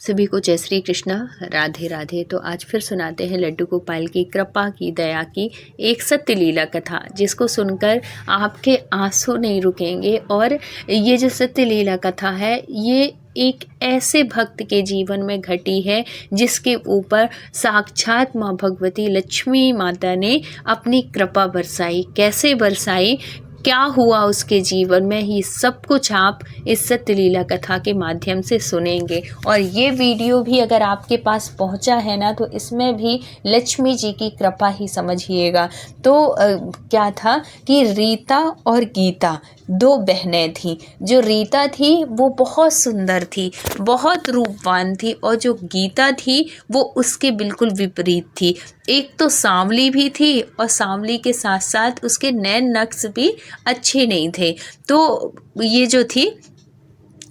सभी को जय श्री कृष्णा, राधे राधे। तो आज फिर सुनाते हैं लड्डू गोपाल की कृपा की, दया की एक सत्य लीला कथा, जिसको सुनकर आपके आंसू नहीं रुकेंगे। और ये जो सत्य लीला कथा है, ये एक ऐसे भक्त के जीवन में घटी है जिसके ऊपर साक्षात माँ भगवती लक्ष्मी माता ने अपनी कृपा बरसाई। कैसे बरसाई, क्या हुआ उसके जीवन में, ही सब कुछ आप इस सत्य लीला कथा के माध्यम से सुनेंगे। और ये वीडियो भी अगर आपके पास पहुंचा है ना, तो इसमें भी लक्ष्मी जी की कृपा ही समझिएगा। तो क्या था कि रीता और गीता दो बहनें थीं। जो रीता थी वो बहुत सुंदर थी, बहुत रूपवान थी, और जो गीता थी वो उसके बिल्कुल विपरीत थी। एक तो सांवली भी थी और सांवली के साथ साथ उसके नैन नक्श भी अच्छे नहीं थे। तो ये जो थी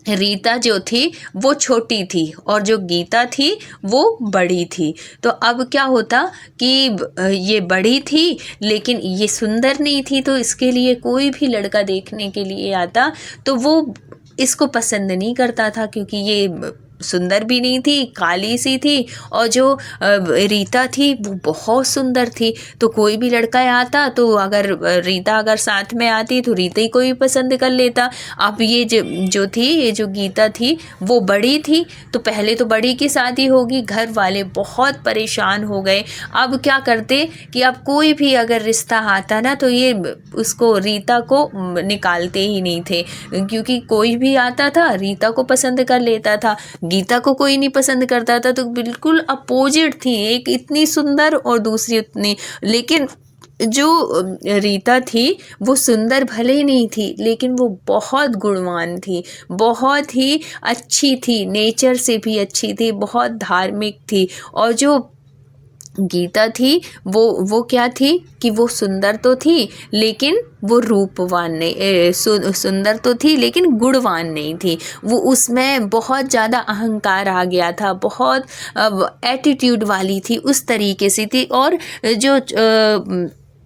रीता जो थी वो छोटी थी और जो गीता थी वो बड़ी थी। तो अब क्या होता कि ये बड़ी थी लेकिन ये सुंदर नहीं थी, तो इसके लिए कोई भी लड़का देखने के लिए आता तो वो इसको पसंद नहीं करता था, क्योंकि ये सुंदर भी नहीं थी, काली सी थी। और जो रीता थी वो बहुत सुंदर थी, तो कोई भी लड़का आता तो अगर रीता अगर साथ में आती तो रीता ही कोई पसंद कर लेता। अब ये जो थी, ये जो गीता थी वो बड़ी थी, तो पहले तो बड़ी की शादी होगी। घर वाले बहुत परेशान हो गए। अब क्या करते कि अब कोई भी अगर रिश्ता आता ना, तो ये उसको रीता को निकालते ही नहीं थे, क्योंकि कोई भी आता था रीता को पसंद कर लेता था, गीता को कोई नहीं पसंद करता था। तो बिल्कुल अपोजिट थी, एक इतनी सुंदर और दूसरी उतनी। लेकिन जो रीता थी वो सुंदर भले ही नहीं थी, लेकिन वो बहुत गुणवान थी, बहुत ही अच्छी थी, नेचर से भी अच्छी थी, बहुत धार्मिक थी। और जो गीता थी वो क्या थी कि वो सुंदर तो थी लेकिन वो रूपवान नहीं, सुंदर तो थी लेकिन गुणवान नहीं थी। वो उसमें बहुत ज़्यादा अहंकार आ गया था, बहुत एटीट्यूड वाली थी, उस तरीके से थी। और जो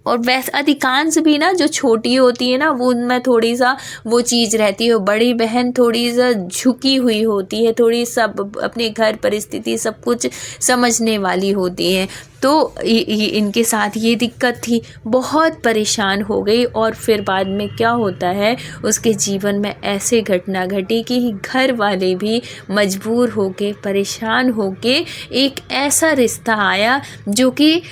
और वैसे अधिकांश भी ना जो छोटी होती है ना, वो उनमें थोड़ी सा वो चीज़ रहती है। बड़ी बहन थोड़ी सा झुकी हुई होती है, थोड़ी सब अपने घर परिस्थिति सब कुछ समझने वाली होती है। तो इनके साथ ये दिक्कत थी, बहुत परेशान हो गई। और फिर बाद में क्या होता है, उसके जीवन में ऐसे घटना घटी कि घर वाले भी मजबूर होके, परेशान होके एक ऐसा रिश्ता आया जो कि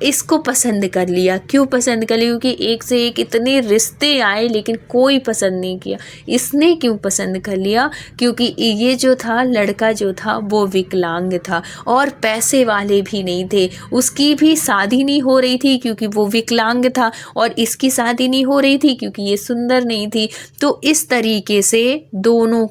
इसको पसंद कर लिया। क्यों पसंद कर लिया? क्योंकि एक से एक इतने रिश्ते आए लेकिन कोई पसंद नहीं किया। इसने क्यों पसंद कर लिया? क्योंकि ये जो था लड़का जो था वो विकलांग था और पैसे वाले भी नहीं थे। उसकी भी शादी नहीं हो रही थी क्योंकि वो विकलांग था, और इसकी शादी नहीं हो रही थी क्योंकि ये सुंदर नहीं थी। तो इस तरीके से दोनों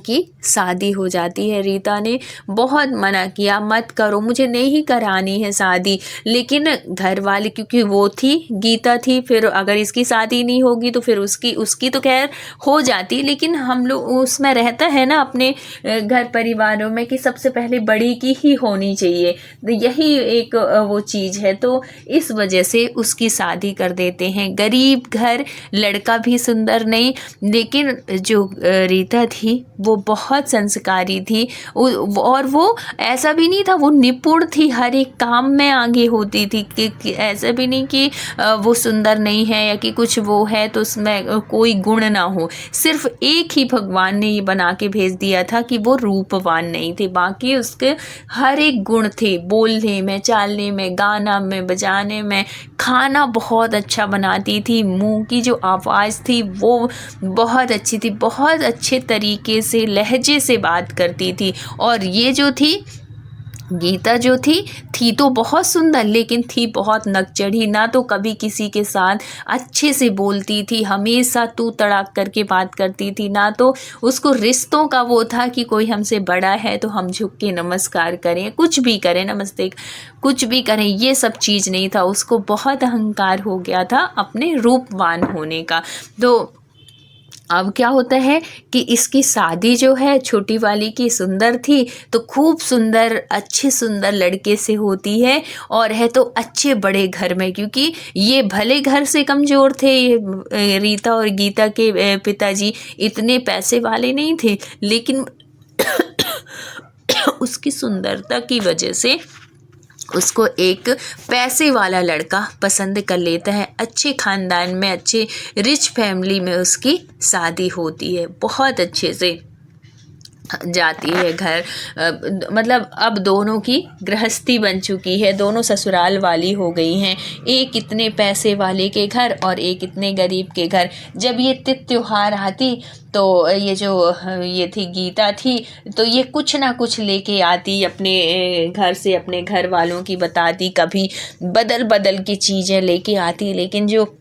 की शादी हो जाती है। रीता ने बहुत मना किया, मत करो, मुझे नहीं करानी है शादी। लेकिन घर वाले, क्योंकि वो थी, गीता थी, फिर अगर इसकी शादी नहीं होगी तो फिर उसकी तो खैर हो जाती, लेकिन हम लोग उसमें रहता है ना अपने घर परिवारों में कि सबसे पहले बड़ी की ही होनी चाहिए, तो यही एक वो चीज़ है। तो इस वजह से उसकी शादी कर देते हैं। गरीब घर, लड़का भी सुंदर नहीं, लेकिन जो रीता थी वो बहुत संस्कारी थी। और वो ऐसा भी नहीं था, वो निपुण थी, हर एक काम में आगे होती थी। कि ऐसा भी नहीं कि वो सुंदर नहीं है या कि कुछ वो है तो उसमें कोई गुण ना हो। सिर्फ एक ही भगवान ने ये बना के भेज दिया था कि वो रूपवान नहीं थे, बाकी उसके हर एक गुण थे। बोलने में, चालने में, गाना में, बजाने में, खाना बहुत अच्छा बनाती थी, मुंह की जो आवाज़ थी वो बहुत अच्छी थी, बहुत अच्छे तरीके से लहजे से बात करती थी। और ये जो थी गीता जो थी तो बहुत सुंदर, लेकिन थी बहुत नकचढ़ी। ना तो कभी किसी के साथ अच्छे से बोलती थी, हमेशा तू तड़ाक करके बात करती थी। ना तो उसको रिश्तों का वो था कि कोई हमसे बड़ा है तो हम झुक के नमस्कार करें, कुछ भी करें, नमस्ते कुछ भी करें, ये सब चीज़ नहीं था। उसको बहुत अहंकार हो गया था अपने रूपवान होने का। तो अब क्या होता है कि इसकी शादी जो है छोटी वाली की सुंदर थी तो खूब सुंदर, अच्छे सुंदर लड़के से होती है, और है तो अच्छे बड़े घर में, क्योंकि ये भले घर से कमज़ोर थे। ये रीता और गीता के पिताजी इतने पैसे वाले नहीं थे, लेकिन उसकी सुंदरता की वजह से उसको एक पैसे वाला लड़का पसंद कर लेता है। अच्छे ख़ानदान में, अच्छे रिच फैमिली में उसकी शादी होती है। बहुत अच्छे से जाती है घर, मतलब अब दोनों की गृहस्थी बन चुकी है, दोनों ससुराल वाली हो गई हैं। एक इतने पैसे वाले के घर और एक इतने गरीब के घर। जब ये त्योहार आती तो ये थी गीता थी, तो ये कुछ ना कुछ लेके आती अपने घर से, अपने घर वालों की बताती, कभी बदल बदल की चीज़ें लेके आती। लेकिन जो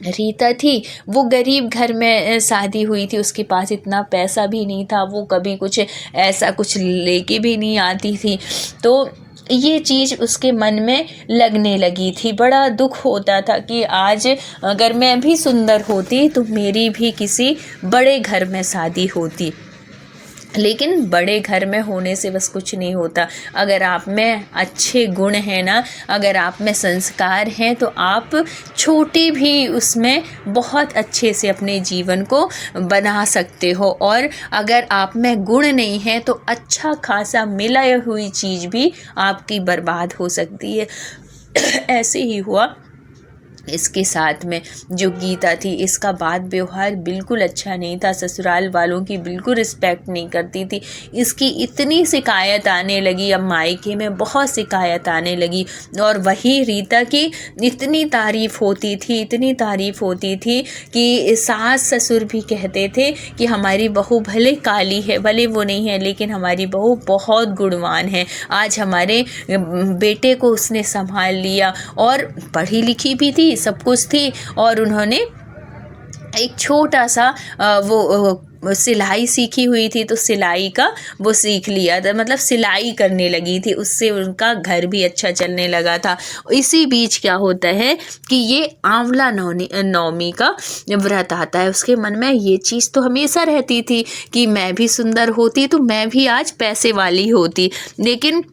रीता थी वो गरीब घर में शादी हुई थी, उसके पास इतना पैसा भी नहीं था, वो कभी कुछ ऐसा कुछ लेके भी नहीं आती थी। तो ये चीज़ उसके मन में लगने लगी थी। बड़ा दुख होता था कि आज अगर मैं भी सुंदर होती तो मेरी भी किसी बड़े घर में शादी होती। लेकिन बड़े घर में होने से बस कुछ नहीं होता। अगर आप में अच्छे गुण हैं ना, अगर आप में संस्कार हैं, तो आप छोटे भी उसमें बहुत अच्छे से अपने जीवन को बना सकते हो। और अगर आप में गुण नहीं है तो अच्छा खासा मिला हुई चीज़ भी आपकी बर्बाद हो सकती है। ऐसे ही हुआ इसके साथ में। जो गीता थी, इसका बात व्यवहार बिल्कुल अच्छा नहीं था, ससुराल वालों की बिल्कुल रिस्पेक्ट नहीं करती थी। इसकी इतनी शिकायत आने लगी, अब मायके में बहुत शिकायत आने लगी। और वही रीता की इतनी तारीफ़ होती थी, इतनी तारीफ़ होती थी कि सास ससुर भी कहते थे कि हमारी बहू भले काली है, भले वो नहीं है, लेकिन हमारी बहू बहुत गुणवान है। आज हमारे बेटे को उसने संभाल लिया, और पढ़ी लिखी भी थी, सब कुछ थी। और उन्होंने एक छोटा सा वो सिलाई सीखी हुई थी, तो सिलाई का वो सीख लिया था, मतलब सिलाई करने लगी थी, उससे उनका घर भी अच्छा चलने लगा था। इसी बीच क्या होता है कि ये आंवला नवमी का व्रत आता है। उसके मन में ये चीज़ तो हमेशा रहती थी कि मैं भी सुंदर होती तो मैं भी आज पैसे वाली होती। लेकिन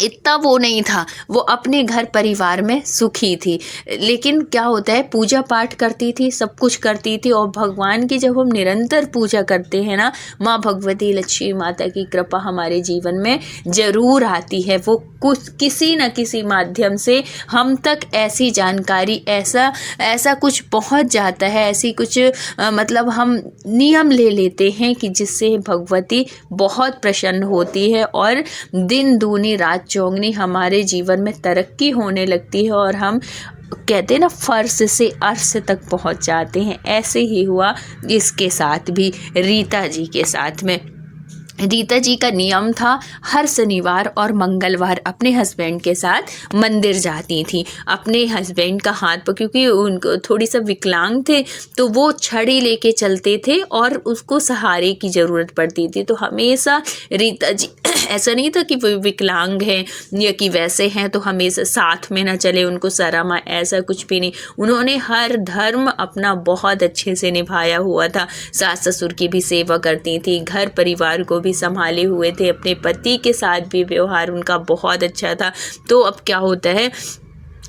इतना वो नहीं था, वो अपने घर परिवार में सुखी थी। लेकिन क्या होता है, पूजा पाठ करती थी, सब कुछ करती थी। और भगवान की जब हम निरंतर पूजा करते हैं ना, माँ भगवती लक्ष्मी माता की कृपा हमारे जीवन में ज़रूर आती है। वो कुछ किसी न किसी माध्यम से हम तक ऐसी जानकारी, ऐसा कुछ पहुँच जाता है, ऐसी कुछ मतलब हम नियम ले लेते हैं कि जिससे भगवती बहुत प्रसन्न होती है और दिन दूनी रात चौगनी हमारे जीवन में तरक्की होने लगती है, और हम कहते हैं ना, फर्श से अर्श तक पहुंच जाते हैं। ऐसे ही हुआ इसके साथ भी, रीता जी के साथ में। रीता जी का नियम था, हर शनिवार और मंगलवार अपने हस्बैंड के साथ मंदिर जाती थी। अपने हस्बैंड का हाथ पर, क्योंकि उनको थोड़ी सा विकलांग थे, तो वो छड़ी लेके चलते थे और उसको सहारे की ज़रूरत पड़ती थी। तो हमेशा रीता जी ऐसा नहीं था कि वो विकलांग हैं या कि वैसे हैं तो हमेशा साथ में ना चले, उनको शर्म, ऐसा कुछ भी नहीं। उन्होंने हर धर्म अपना बहुत अच्छे से निभाया हुआ था। सास ससुर की भी सेवा करती थी, घर परिवार को भी संभाले हुए थे, अपने पति के साथ भी व्यवहार उनका बहुत अच्छा था। तो अब क्या होता है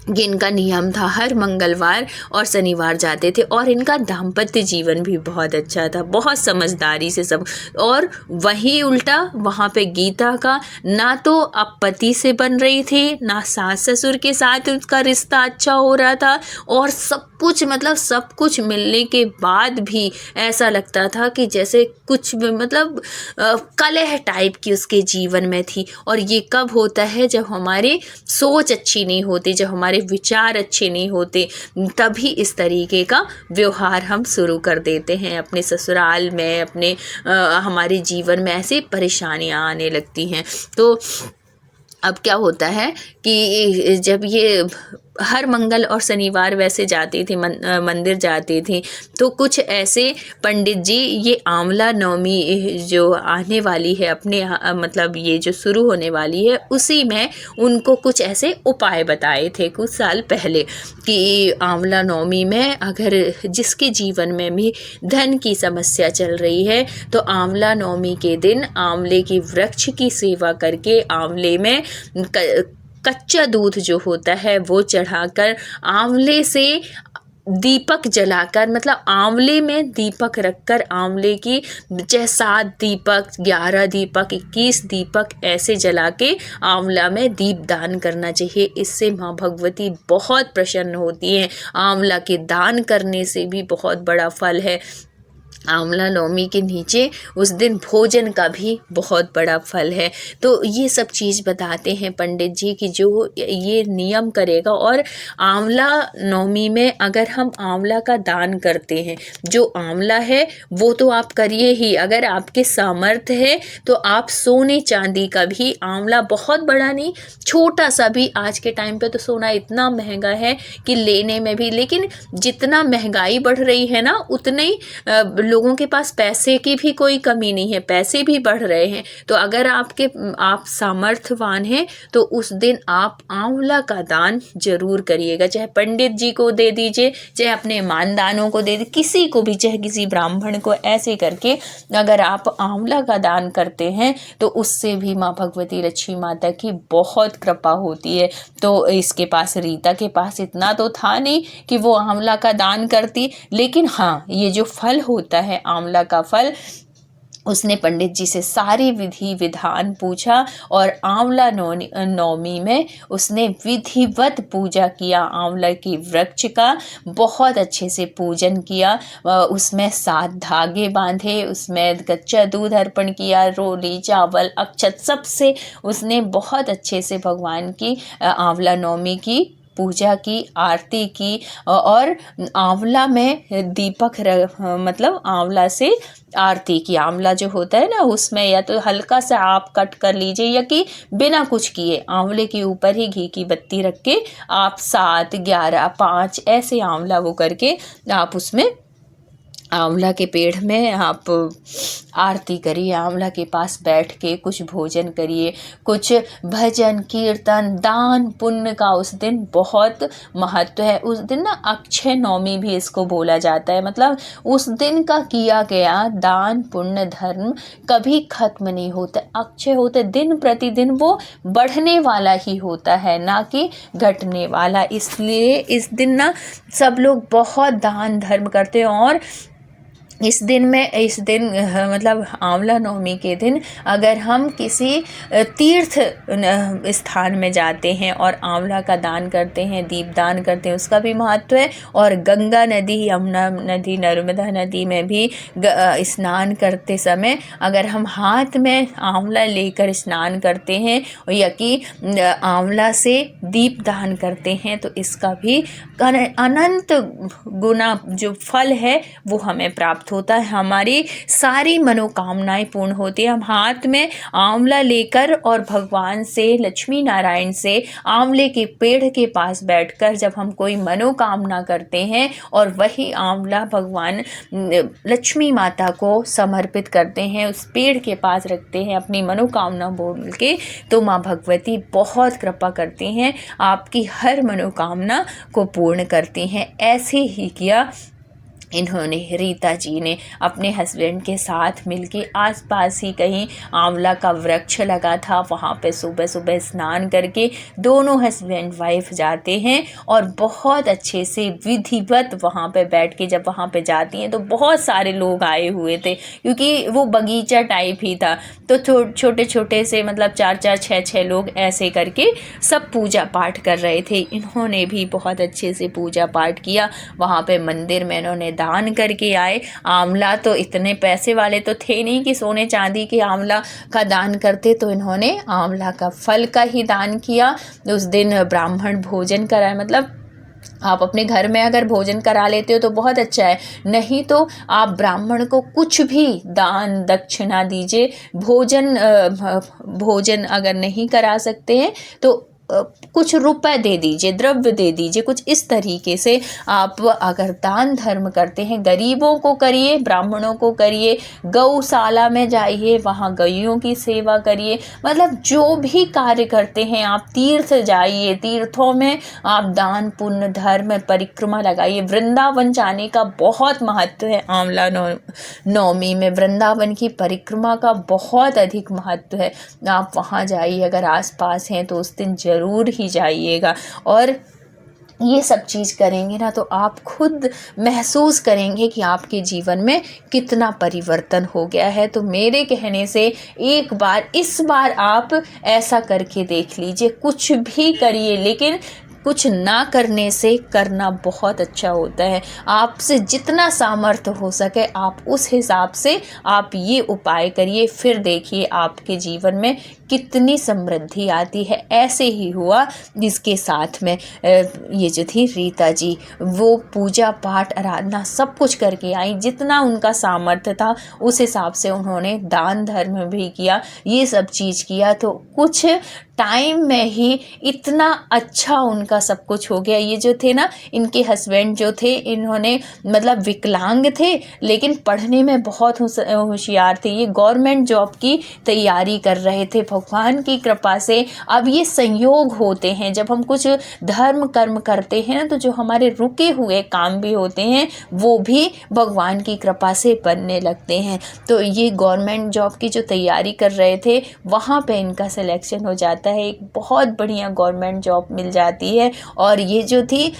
कि इनका नियम था, हर मंगलवार और शनिवार जाते थे, और इनका दाम्पत्य जीवन भी बहुत अच्छा था, बहुत समझदारी से सब। और वही उल्टा वहाँ पे गीता का ना तो अब पति से बन रही थी, ना सास ससुर के साथ उसका रिश्ता अच्छा हो रहा था, और सब कुछ, मतलब सब कुछ मिलने के बाद भी ऐसा लगता था कि जैसे कुछ मतलब कलह टाइप की उसके जीवन में थी। और ये कब होता है, जब हमारी सोच अच्छी नहीं होती, जब हमारे विचार अच्छे नहीं होते, तभी इस तरीके का व्यवहार हम शुरू कर देते हैं अपने ससुराल में, अपने हमारे जीवन में ऐसे परेशानियां आने लगती हैं। तो अब क्या होता है कि जब ये हर मंगल और शनिवार वैसे जाती थी, मंदिर जाती थी, तो कुछ ऐसे पंडित जी, ये आंवला नवमी जो आने वाली है अपने मतलब ये जो शुरू होने वाली है, उसी में उनको कुछ ऐसे उपाय बताए थे कुछ साल पहले कि आंवला नवमी में अगर जिसके जीवन में भी धन की समस्या चल रही है, तो आंवला नवमी के दिन आंवले की वृक्ष की सेवा करके आंवले में कच्चा दूध जो होता है वो चढ़ाकर आंवले से दीपक जलाकर, मतलब आंवले में दीपक रखकर, आंवले की चाहे 7 दीपक, 11 दीपक, 21 दीपक ऐसे जला के आंवला में दीपदान करना चाहिए। इससे माँ भगवती बहुत प्रसन्न होती हैं। आंवला के दान करने से भी बहुत बड़ा फल है। आंवला नवमी के नीचे उस दिन भोजन का भी बहुत बड़ा फल है। तो ये सब चीज़ बताते हैं पंडित जी कि जो ये नियम करेगा, और आंवला नवमी में अगर हम आंवला का दान करते हैं, जो आंवला है वो तो आप करिए ही, अगर आपके सामर्थ्य है तो आप सोने चांदी का भी, आंवला बहुत बड़ा नहीं, छोटा सा भी, आज के टाइम पे तो सोना इतना महंगा है कि लेने में भी, लेकिन जितना महंगाई बढ़ रही है ना, उतने ही लोगों के पास पैसे की भी कोई कमी नहीं है, पैसे भी बढ़ रहे हैं। तो अगर आप सामर्थ्यवान हैं तो उस दिन आप आंवला का दान जरूर करिएगा, चाहे पंडित जी को दे दीजिए, चाहे अपने मानदानों को दे दीजिए, किसी को भी, चाहे किसी ब्राह्मण को, ऐसे करके अगर आप आंवला का दान करते हैं तो उससे भी माँ भगवती लक्ष्मी माता की बहुत कृपा होती है। तो इसके पास, रीता के पास इतना तो था नहीं कि वो आंवला का दान करती, लेकिन हाँ, ये जो फल होता है आंवला का फल, उसने पंडित जी से सारी विधि विधान पूछा, और आंवला नवमी में उसने विधिवत पूजा किया। आंवला की वृक्ष का बहुत अच्छे से पूजन किया, उसमें 7 धागे बांधे, उसमें कच्चा दूध अर्पण किया, रोली, चावल, अक्षत, सबसे उसने बहुत अच्छे से भगवान की आंवला नवमी की पूजा की, आरती की, और आंवला में दीपक मतलब आंवला से आरती की। आंवला जो होता है ना, उसमें या तो हल्का सा आप कट कर लीजिए, या कि बिना कुछ किए आंवले के ऊपर ही घी की बत्ती रख के आप 7, 11, 5 ऐसे आंवला वो करके आप उसमें आंवला के पेड़ में आप आरती करिए, आंवला के पास बैठ के कुछ भोजन करिए, कुछ भजन कीर्तन, दान पुण्य का उस दिन बहुत महत्व है। उस दिन ना अक्षय नवमी भी इसको बोला जाता है, मतलब उस दिन का किया गया दान पुण्य धर्म कभी खत्म नहीं होता, अक्षय होता, दिन प्रतिदिन वो बढ़ने वाला ही होता है, ना कि घटने वाला। इसलिए इस दिन ना सब लोग बहुत दान धर्म करते हैं। और इस दिन मतलब आंवला नवमी के दिन अगर हम किसी तीर्थ स्थान में जाते हैं और आंवला का दान करते हैं, दीप दान करते हैं, उसका भी महत्व है। और गंगा नदी, यमुना नदी, नर्मदा नदी में भी स्नान करते समय अगर हम हाथ में आंवला लेकर स्नान करते हैं या कि आंवला से दीप दान करते हैं, तो इसका भी अनंत गुना जो फल है वो हमें प्राप्त होता है, हमारी सारी मनोकामनाएं पूर्ण होती है। हम हाथ में आंवला लेकर और भगवान से, लक्ष्मी नारायण से आंवले के पेड़ के पास बैठकर जब हम कोई मनोकामना करते हैं और वही आंवला भगवान लक्ष्मी माता को समर्पित करते हैं, उस पेड़ के पास रखते हैं अपनी मनोकामना बोल के, तो माँ भगवती बहुत कृपा करती हैं, आपकी हर मनोकामना को पूर्ण करती हैं। ऐसे ही किया इन्होंने, रीता जी ने अपने हस्बैंड के साथ मिलके आसपास ही कहीं आंवला का वृक्ष लगा था, वहाँ पे सुबह सुबह स्नान करके दोनों हस्बैंड वाइफ जाते हैं और बहुत अच्छे से विधिवत वहाँ पे बैठ के, जब वहाँ पे जाती हैं तो बहुत सारे लोग आए हुए थे, क्योंकि वो बगीचा टाइप ही था, तो छोटे छोटे से मतलब 4-4, 6-6 लोग ऐसे करके सब पूजा पाठ कर रहे थे। इन्होंने भी बहुत अच्छे से पूजा पाठ किया। वहाँ पे मंदिर में इन्होंने दान करके आए। आंवला तो इतने पैसे वाले तो थे नहीं कि सोने चांदी के आंवला का दान करते, तो इन्होंने आंवला का फल का ही दान किया। उस दिन ब्राह्मण भोजन कराए, मतलब आप अपने घर में अगर भोजन करा लेते हो तो बहुत अच्छा है, नहीं तो आप ब्राह्मण को कुछ भी दान दक्षिणा दीजिए। भोजन अगर नहीं करा सकते हैं तो कुछ रुपए दे दीजिए, द्रव्य दे दीजिए, कुछ इस तरीके से आप अगर दान धर्म करते हैं, गरीबों को करिए, ब्राह्मणों को करिए, गौशाला में जाइए, वहाँ गैयों की सेवा करिए, मतलब जो भी कार्य करते हैं आप, तीर्थ जाइए, तीर्थों में आप दान पुण्य धर्म परिक्रमा लगाइए। वृंदावन जाने का बहुत महत्व है, आंवला नवमी में वृंदावन की परिक्रमा का बहुत अधिक महत्व है। आप वहाँ जाइए, अगर आसपास हैं तो उस दिन ज़रूर ही जाइएगा। और ये सब चीज़ करेंगे ना तो आप खुद महसूस करेंगे कि आपके जीवन में कितना परिवर्तन हो गया है। तो मेरे कहने से एक बार इस बार आप ऐसा करके देख लीजिए। कुछ भी करिए, लेकिन कुछ ना करने से करना बहुत अच्छा होता है। आपसे जितना सामर्थ्य हो सके आप उस हिसाब से आप ये उपाय करिए, फिर देखिए आपके जीवन में कितनी समृद्धि आती है। ऐसे ही हुआ जिसके साथ में ये जो थी रीता जी, वो पूजा पाठ आराधना सब कुछ करके आई, जितना उनका सामर्थ्य था उस हिसाब से उन्होंने दान धर्म भी किया, ये सब चीज़ किया। तो कुछ टाइम में ही इतना अच्छा उनका सब कुछ हो गया। ये जो थे ना, इनके हस्बैंड जो थे, इन्होंने मतलब विकलांग थे लेकिन पढ़ने में बहुत होशियार थे। ये गवर्नमेंट जॉब की तैयारी कर रहे थे। भगवान की कृपा से अब ये संयोग होते हैं, जब हम कुछ धर्म कर्म करते हैं ना, तो जो हमारे रुके हुए काम भी होते हैं वो भी भगवान की कृपा से बनने लगते हैं। तो ये गवर्नमेंट जॉब की जो तैयारी कर रहे थे, वहाँ पे इनका सिलेक्शन हो जाता है, एक बहुत बढ़िया गवर्नमेंट जॉब मिल जाती है। और ये जो थी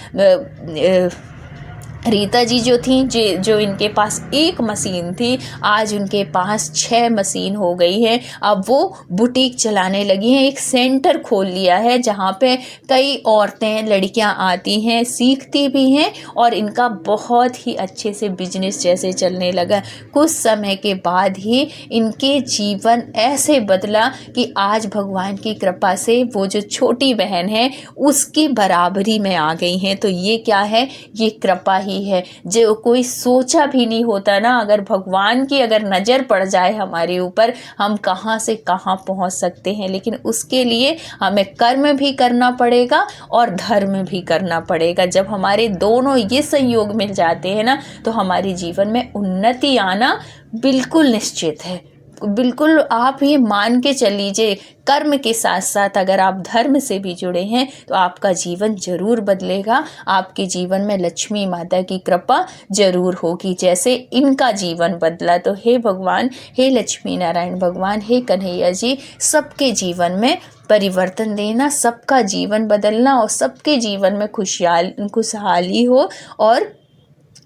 रीता जी जो थी, जो इनके पास एक मशीन थी, आज उनके पास 6 मशीन हो गई है। अब वो बुटीक चलाने लगी हैं, एक सेंटर खोल लिया है जहाँ पे कई औरतें लड़कियाँ आती हैं, सीखती भी हैं और इनका बहुत ही अच्छे से बिजनेस जैसे चलने लगा। कुछ समय के बाद ही इनके जीवन ऐसे बदला कि आज भगवान की कृपा से वो जो छोटी बहन है उसकी बराबरी में आ गई हैं। तो ये क्या है, ये कृपा ही है। जो कोई सोचा भी नहीं होता ना, अगर भगवान की अगर नज़र पड़ जाए हमारे ऊपर, हम कहाँ से कहाँ पहुँच सकते हैं। लेकिन उसके लिए हमें कर्म भी करना पड़ेगा और धर्म भी करना पड़ेगा। जब हमारे दोनों ये संयोग मिल जाते हैं ना, तो हमारे जीवन में उन्नति आना बिल्कुल निश्चित है। बिल्कुल आप ये मान के चल लीजिए, कर्म के साथ साथ अगर आप धर्म से भी जुड़े हैं तो आपका जीवन जरूर बदलेगा। आपके जीवन में लक्ष्मी माता की कृपा जरूर होगी, जैसे इनका जीवन बदला। तो हे भगवान, हे लक्ष्मी नारायण भगवान, हे कन्हैया जी, सबके जीवन में परिवर्तन देना, सबका जीवन बदलना और सबके जीवन में खुशहाली हो और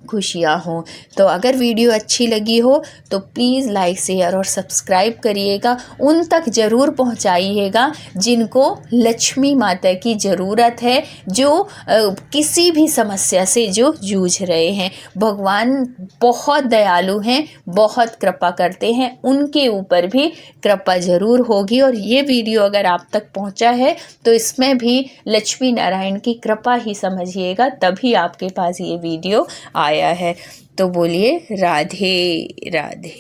खुशियाँ हों। तो अगर वीडियो अच्छी लगी हो तो प्लीज़ लाइक शेयर और सब्सक्राइब करिएगा। उन तक ज़रूर पहुंचाइएगा जिनको लक्ष्मी माता की ज़रूरत है, जो किसी भी समस्या से जो जूझ रहे हैं। भगवान बहुत दयालु हैं, बहुत कृपा करते हैं, उनके ऊपर भी कृपा ज़रूर होगी। और ये वीडियो अगर आप तक पहुंचा है तो इसमें भी लक्ष्मी नारायण की कृपा ही समझिएगा, तभी आपके पास ये वीडियो आया है। तो बोलिए राधे राधे।